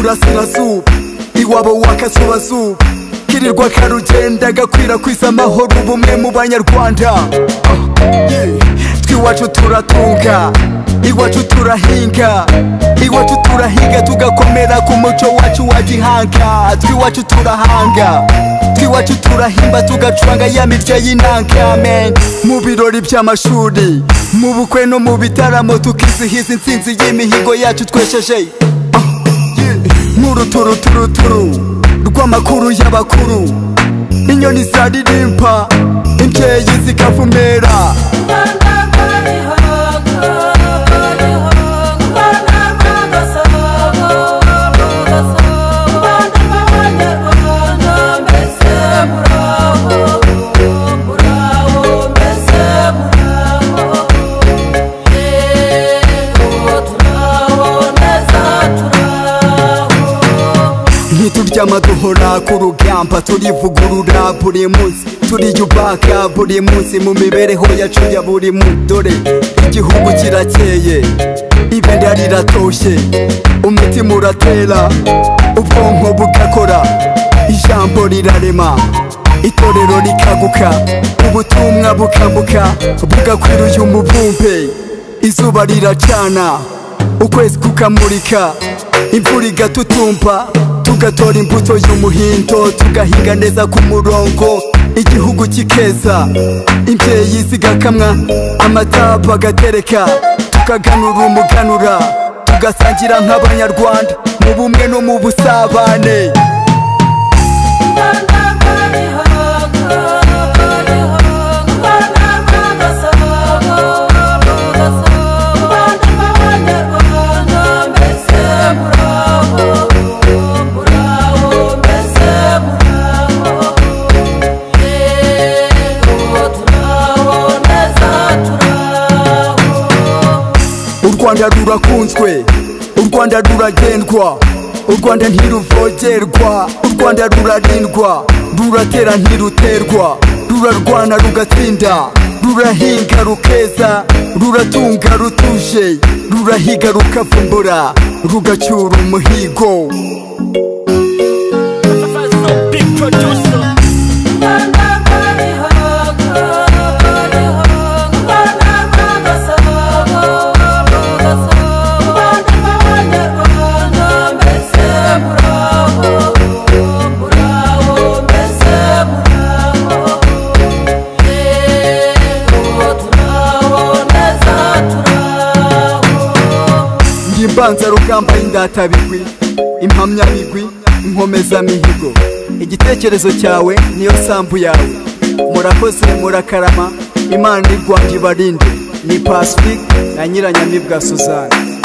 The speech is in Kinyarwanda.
burasirazuba iwabo w'akazubazuba kirirwa karugenda gakwirakwiza amahoro ubumwe mu banyarwanda. Twiwacu turatunga, iwacu turahinga, iwacu turahiga tugakomera ku muco wacu wa gihanga. Twiwacu turahanga, twiwacu turahimba tugacuranga ya mirya y'inanga. Mu birori by'amashuri, mu bukwe no mu bitaramo tukizihiza intsinzi y'imihigo yacu twesheje. Muruturuturu rw'amakuru y'abakuru, inyoni zaririmba, imbyeyi zikavumera. Ntituryama duhora ku rugamba, turivugurura buri munsi, turiyubaka buri munsi mu mibereho yacu ya buri munsi. Dore igihugu kirakeye, ibendera riratoshye, umutima uratera, ubwonko bugakora, ijambo rirarema, itorero rikaguka, ubutumwa bukabuka bugakwira uyu mubumbe. Izuba riracana, ukwezi kukamurika, imvura igatutumba, tugatora imbuto y'umuhindo, tugahinga neza ku murongo, igihugu kikeza, imbyeyi zigakamwa, amata bagatereka, tukaganura umuganura, tugasangira nk'abanyarwanda mu bumwe no mu busabane. U Rwanda rurakunzwe, u Rwanda ruragendwa, u Rwanda ntiruvogerwa, u Rwanda rurarindwa, ruratera ntiruterwa, rurarwana rugatsinda, rurahinga rukeza, ruratunga rutuje, rurahiga rukavumbura, rugacyura umuhigo. Imbanza rugamba indatabigwi, impamyabigwi, inkomezamihigo. Igitekerezo cyawe niyo sambu yawe. Murakoze murakarama, Imana y'u Rwanda ibarinde. Ni Pacifique na Nyiranyamibwa Suzanne.